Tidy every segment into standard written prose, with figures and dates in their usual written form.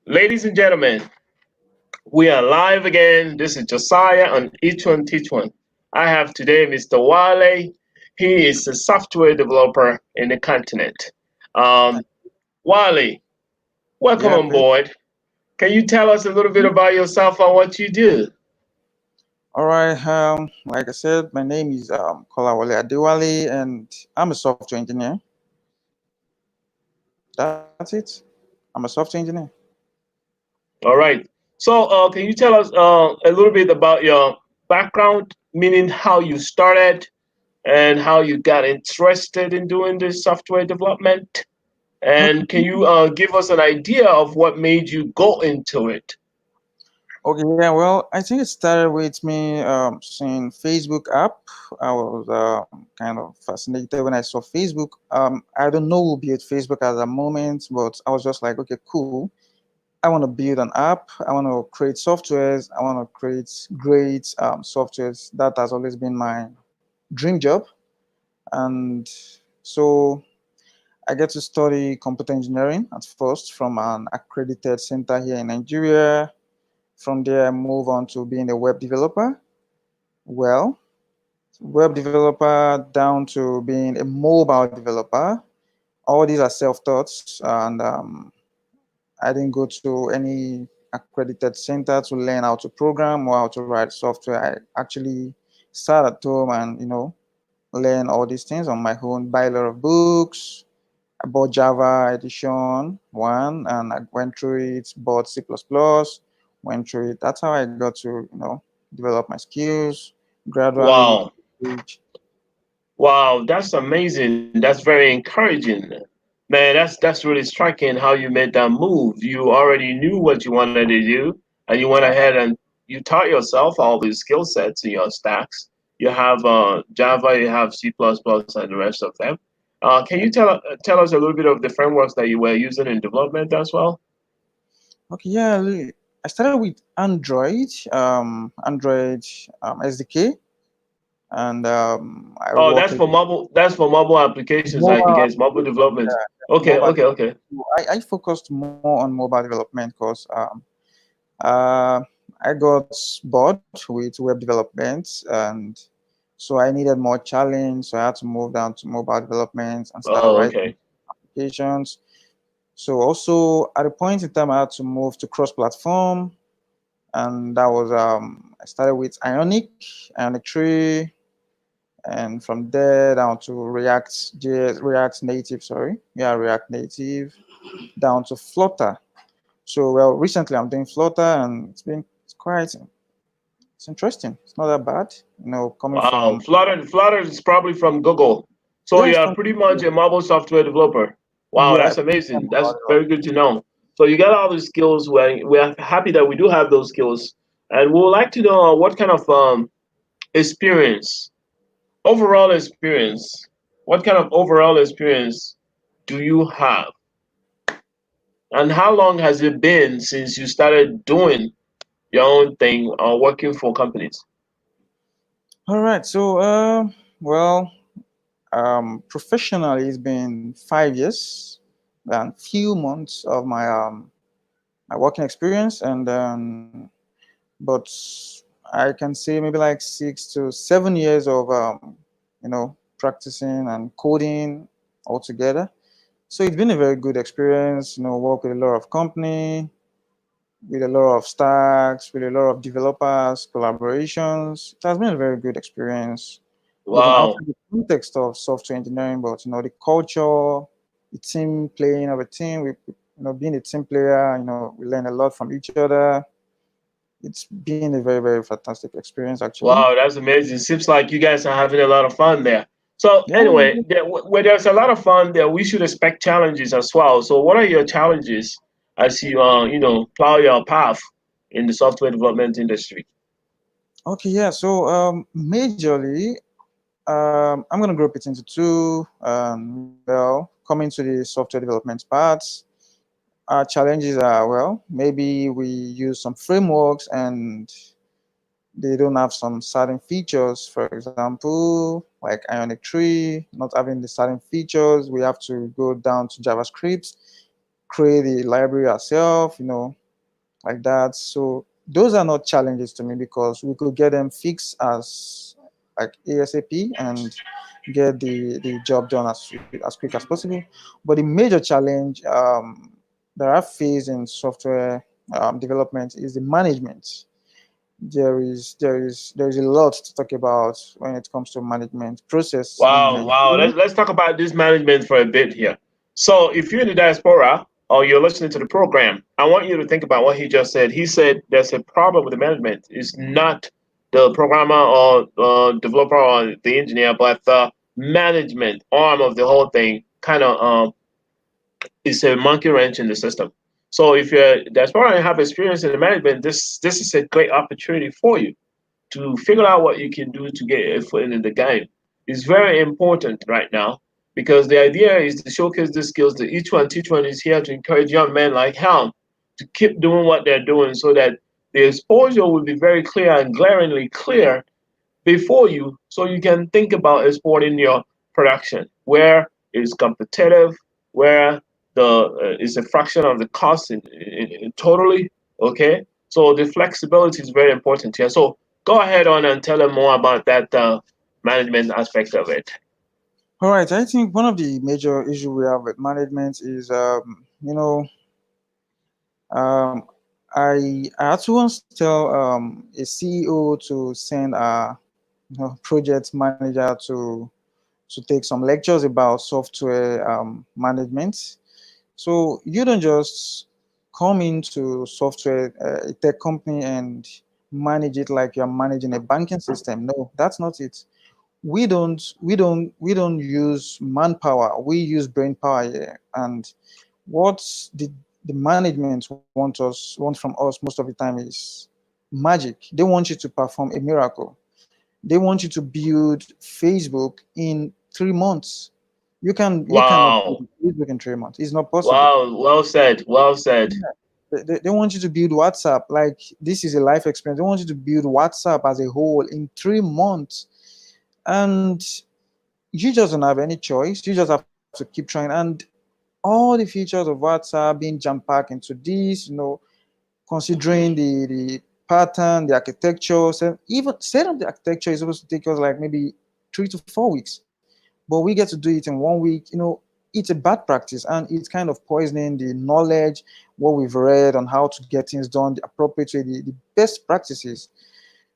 Ladies and gentlemen, we are live again. This is Josiah on Each One Teach One. I have today Mr. Wale. He is a software developer in the continent. Um, Wale, welcome Yeah, on board. Can you tell us a little bit about yourself and what you do? all right. Like I said, my name is Kolawole Adewale, and I'm a software engineer. That's it. I'm a software engineer. All right. So, can you tell us a little bit about your background, meaning how you started and how you got interested in doing this software development? And can Okay. you give us an idea of what made you go into it? Okay. Yeah. Well, I think it started with me seeing Facebook app. I was kind of fascinated when I saw Facebook. I don't know who built Facebook at the moment, but I was just like, okay, cool. I want to build an app. I want to create softwares. I want to create great softwares. That has always been my dream job. And so I get to study computer engineering at first from an accredited center here in Nigeria. From there, I move on to being a web developer. Well, web developer down to being a mobile developer. All these are self-taught, and I didn't go to any accredited center to learn how to program or how to write software. I actually sat at home and learn all these things on my own. Buy a lot of books. I bought Java edition one and I went through it, bought C++, went through it. That's how I got to, develop my skills gradually. Wow. Wow, that's amazing. That's very encouraging. Man, that's really striking how you made that move. You already knew what you wanted to do, and you went ahead and you taught yourself all these skill sets in your stacks. You have Java, you have C++, and the rest of them. Can you tell us a little bit of the frameworks that you were using in development as well? Okay, yeah, I started with Android SDK, and I Oh, work that's with for mobile. That's for mobile applications, I mobile, guess. Mobile development. Okay, mobile. okay, okay. I focused more on mobile development because Uh, I got bored with web development, and so I needed more challenge. So I had to move down to mobile development and start Oh, writing okay. applications. So also at a point in time, I had to move to cross-platform, and that was I started with Ionic 3, and from there down to React Native. Sorry, yeah, React Native, down to Flutter. So well, recently I'm doing Flutter, and it's quite it's interesting. It's not that bad, coming Wow, from Flutter is probably from Google. So yeah, you it's are from pretty much a mobile software developer. Wow, yeah, that's amazing. That's very good to know. So you got all these skills. We're happy that we do have those skills, and we would like to know what kind of experience, overall experience, what kind of overall experience do you have, and how long has it been since you started doing your own thing or working for companies? All right. So well, professionally, it's been 5 years and few months of my working experience, and but I can say maybe like 6 to 7 years of practicing and coding altogether. So it's been a very good experience. Work with a lot of company, with a lot of stacks, with a lot of developers, collaborations. It has been a very good experience, even Wow. outside the context of software engineering. But the culture, the team playing of a team, being a team player, we learn a lot from each other. It's been a very, very fantastic experience, actually. Wow, that's amazing. Seems like you guys are having a lot of fun there. So Yeah. anyway, where there's a lot of fun there, we should expect challenges as well. So what are your challenges as you plow your path in the software development industry? Okay. Yeah. So majorly, I'm gonna group it into two. Well, coming to the software development parts, our challenges are, well, maybe we use some frameworks and they don't have some certain features. For example, like Ionic 3 not having the certain features, we have to go down to JavaScript, create a library ourselves, like that. So those are not challenges to me because we could get them fixed as like ASAP and get the job done as quick as possible. But the major challenge that I face in software development is the management. There is a lot to talk about when it comes to management, process Wow, management. wow. Let's talk about this management for a bit here. So, if you're in the diaspora or you're listening to the program, I want you to think about what he just said. He said there's a problem with the management. It's not the programmer or developer or the engineer, but the management arm of the whole thing kind of is a monkey wrench in the system. So, if you're diaspora and have experience in the management, this is a great opportunity for you to figure out what you can do to get a foot in the game. It's very important right now because the idea is to showcase the skills that each one teach one is here to encourage young men like Helm to keep doing what they're doing so that the exposure will be very clear and glaringly clear before you so you can think about exporting your production where it's competitive, where the is a fraction of the cost in totally, okay? So the flexibility is very important here. So go ahead on and tell them more about that management aspect of it. All right, I think one of the major issue we have with management is, um, I had to once tell a CEO to send a project manager to take some lectures about software management. So you don't just come into software a tech company and manage it like you're managing a banking system. No, that's not it. We don't use manpower. We use brain power here. And what the management want from us most of the time is magic. They want you to perform a miracle. They want you to build Facebook in 3 months. You cannot Wow. build Facebook in 3 months. It's not possible. Wow. Well said. Well said. Yeah. They want you to build WhatsApp like this is a life experience. They want you to build WhatsApp as a whole in 3 months, and you just don't have any choice. You just have to keep trying, and all the features of WhatsApp being jam packed into this, considering the pattern, the architecture, so even set up the architecture is supposed to take us like maybe 3 to 4 weeks, but we get to do it in 1 week. It's a bad practice and it's kind of poisoning the knowledge, what we've read on how to get things done the appropriate way, the best practices.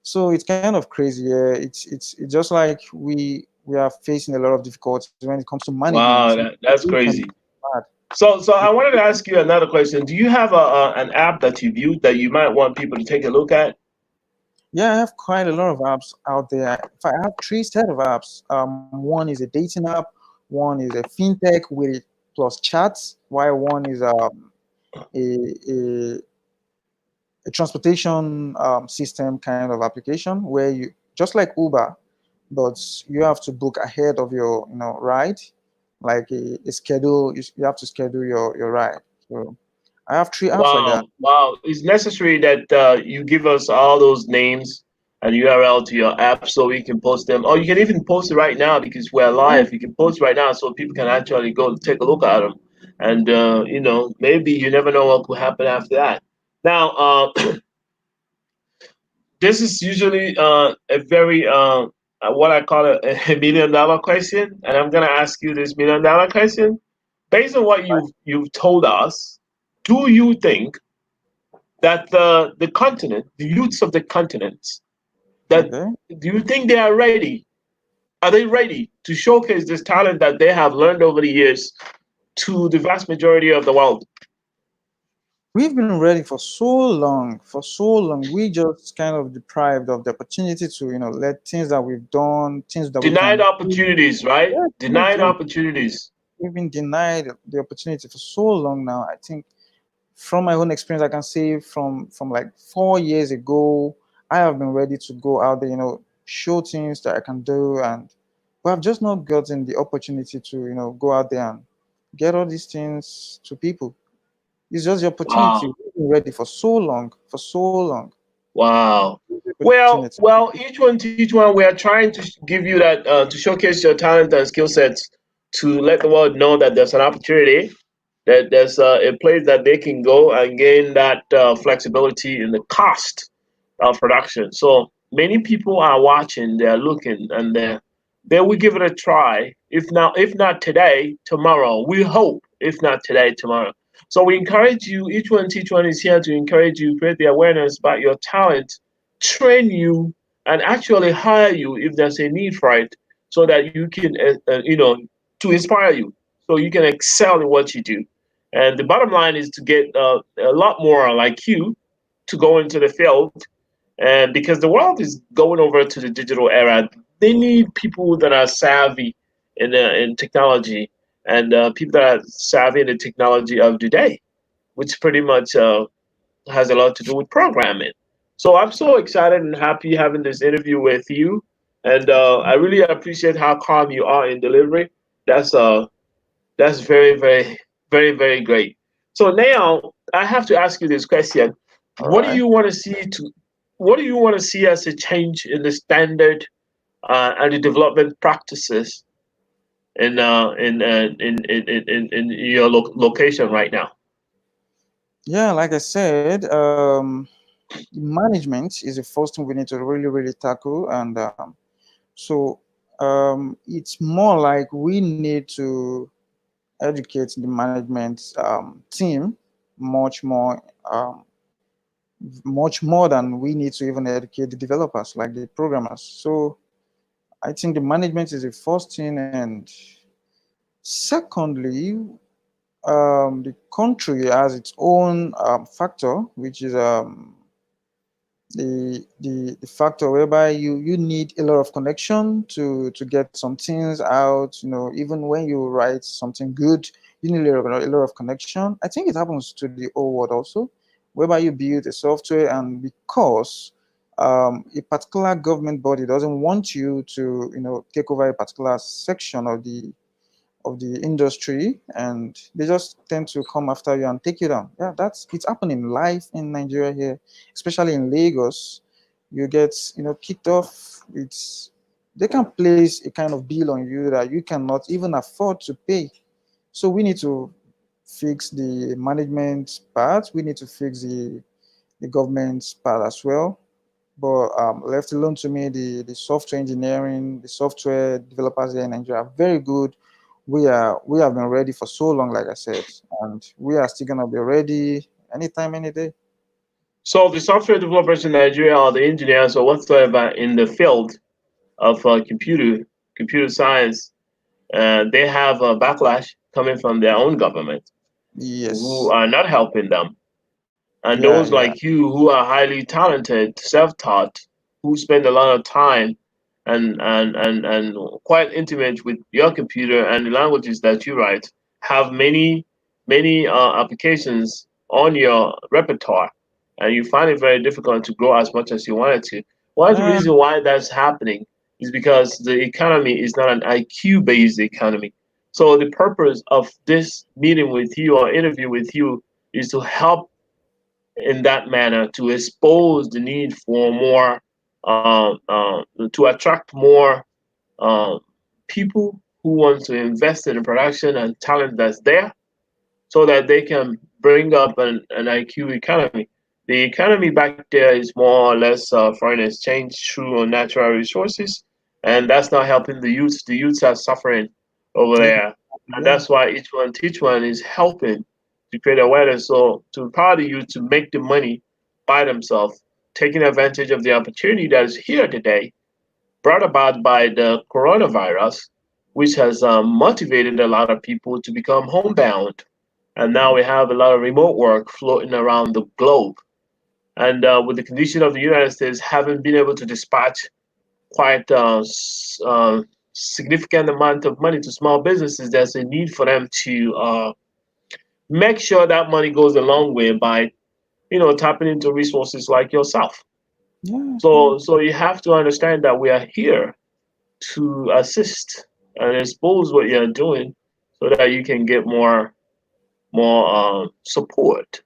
So it's kind of crazy. Yeah, it's just like we are facing a lot of difficulties when it comes to management. Wow. That's It can be crazy. bad. So I wanted to ask you another question. Do you have an app that you viewed that you might want people to take a look at? Yeah, I have quite a lot of apps out there. In fact, I have three set of apps. One is a dating app, one is a fintech with plus chats, while one is a, a transportation system kind of application where you just like Uber, but you have to book ahead of your ride, like a schedule. You have to schedule your ride. So I have three apps like that. Wow, wow. It's necessary that you give us all those names and URL to your app so we can post them. Or you can even post it right now because we're Yeah, live. You can post right now so people can actually go take a look at them. And, maybe you never know what could happen after that. Now, this is usually a very, what I call a $1 million question. And I'm going to ask you this $1 million question. Based on what you've told us, do you think that the continent, the youths of the continent, that okay. do you think they are ready? Are they ready to showcase this talent that they have learned over the years to the vast majority of the world? We've been ready for so long, for so long. We just kind of deprived of the opportunity to, let things that we've done, things that we Denied can do. opportunities, right? Yes, yes, Denied yes. opportunities. We've been denied the opportunity for so long now. I think from my own experience, I can say from like 4 years ago, I have been ready to go out there, show things that I can do, and but I've just not gotten the opportunity to, go out there and get all these things to people. It's just the opportunity. Wow. We've been ready for so long. Wow. Well, Opportunity. well, each one teach one. We are trying to give you that to showcase your talent and skill sets to let the world know that there's an opportunity. that there's a place that they can go and gain that flexibility in the cost of production. So many people are watching, they're looking, and they will give it a try. If not today, tomorrow. We hope, if not today, tomorrow. So we encourage you. Each one teach one is here to encourage you, create the awareness about your talent, train you, and actually hire you if there's a need for it, so that you can, to inspire you, so you can excel in what you do. And the bottom line is to get a lot more like you to go into the field, and because the world is going over to the digital era, they need people that are savvy in technology, and people that are savvy in the technology of today, which pretty much has a lot to do with programming. So I'm so excited and happy having this interview with you, and I really appreciate how calm you are in delivery. That's uh that's very, very, very, very great. So now I have to ask you this question: All What do right. you want to see to What do you want to see as a change in the standard and the development practices in your location right now? Yeah, like I said, management is the first thing we need to really, really tackle. And so it's more like we need to educate the management team much more, much more than we need to even educate the developers, like the programmers. So I think the management is the first thing, and secondly, the country has its own factor, which is the factor whereby you need a lot of connection to get some things out. Even when you write something good, you need a lot of connection. I think it happens to the whole world also, whereby you build a software, and because a particular government body doesn't want you to take over a particular section of the industry, and they just tend to come after you and take you down. Yeah, it's happening live in Nigeria here, especially in Lagos. You get kicked off. They can place a kind of bill on you that you cannot even afford to pay. So we need to fix the management part. We need to fix the government part as well. But left alone to me, the software engineering, the software developers here in Nigeria are very good. We have been ready for so long, like I said, and we are still gonna be ready anytime, any day. So the software developers in Nigeria, or the engineers or whatsoever in the field of computer science, they have a backlash coming from their own government, who Yes. are not helping them. And Yeah, those yeah. like you who are highly talented, self-taught, who spend a lot of time and quite intimate with your computer and the languages that you write, have many applications on your repertoire, and you find it very difficult to grow as much as you wanted to. One of the Um, reasons why that's happening is because the economy is not an IQ based economy. So the purpose of this meeting with you or interview with you is to help in that manner, to expose the need for more, to attract more uh, people who want to invest in the production and talent that's there, so that they can bring up an IQ economy. The economy back there is more or less foreign exchange through natural resources, and that's not helping the youth. The youths are suffering over yeah, there, and yeah, that's why each one teach one is helping to create awareness. So to empower the youth to make the money by themselves, taking advantage of the opportunity that is here today, brought about by the coronavirus, which has motivated a lot of people to become homebound. And now we have a lot of remote work floating around the globe. And with the condition of the United States having been able to dispatch quite significant amount of money to small businesses, there's a need for them to make sure that money goes a long way by, tapping into resources like yourself. yeah, yeah. So you have to understand that we are here to assist and expose what you're doing, so that you can get more support,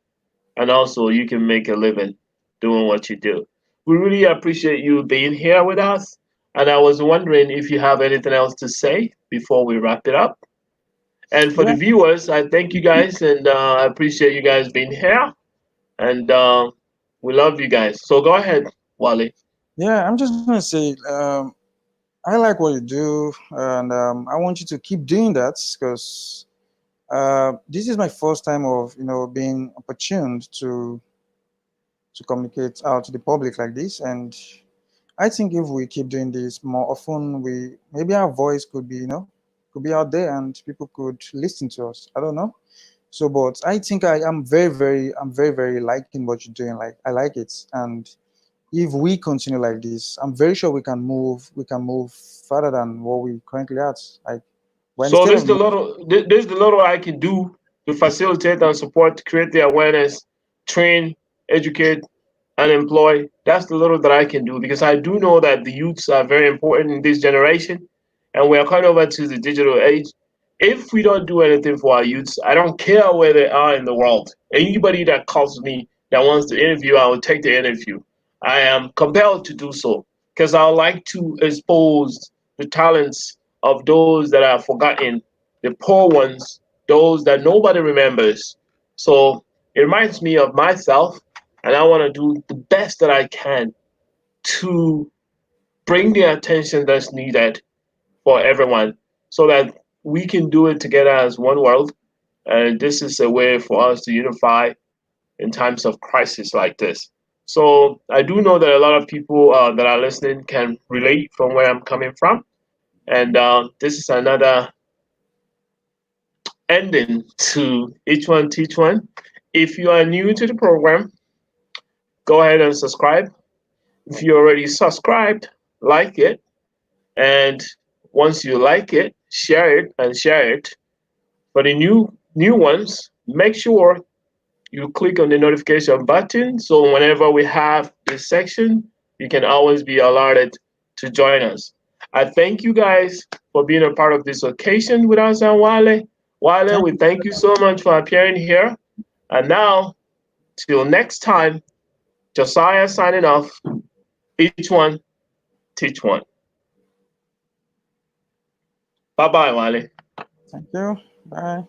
and also you can make a living doing what you do. We really appreciate you being here with us, and I was wondering if you have anything else to say before we wrap it up. And for the Yeah, viewers, I thank you guys, and I appreciate you guys being here. And we love you guys. So go ahead, Wally. yeah. I'm just gonna say, I like what you do, and I want you to keep doing that because this is my first time of being opportuned to communicate out to the public like this, and I think if we keep doing this more often, we maybe our voice could be could be out there and people could listen to us. I don't know. So, but I think I'm very, very liking what you're doing. Like I like it, and if we continue like this, I'm very sure we can move further than what we currently at. Like we're So instead this of is the little this is the little I can do to facilitate and support, create the awareness, train, educate, and employ. That's the little that I can do because I do know that the youths are very important in this generation, and we are coming over to the digital age. If we don't do anything for our youths, I don't care where they are in the world. Anybody that calls me that wants to interview, I will take the interview. I am compelled to do so because I would like to expose the talents of those that are forgotten, the poor ones, those that nobody remembers. So it reminds me of myself, and I want to do the best that I can to bring the attention that's needed for everyone so that we can do it together as one world. And this is a way for us to unify in times of crisis like this. So I do know that a lot of people that are listening can relate from where I'm coming from. And this is another ending to each one teach one. If you are new to the program, go ahead and subscribe. If you already subscribed, like it. And once you like it, share it and share it. For the new ones, make sure you click on the notification button so whenever we have this section, you can always be alerted to join us. I thank you guys for being a part of this occasion with us and Wale. Wale, thank we you. thank you so much for appearing here. And now, till next time, Josiah signing off. Each one, teach one. Bye bye, Wale. Thank you. Bye.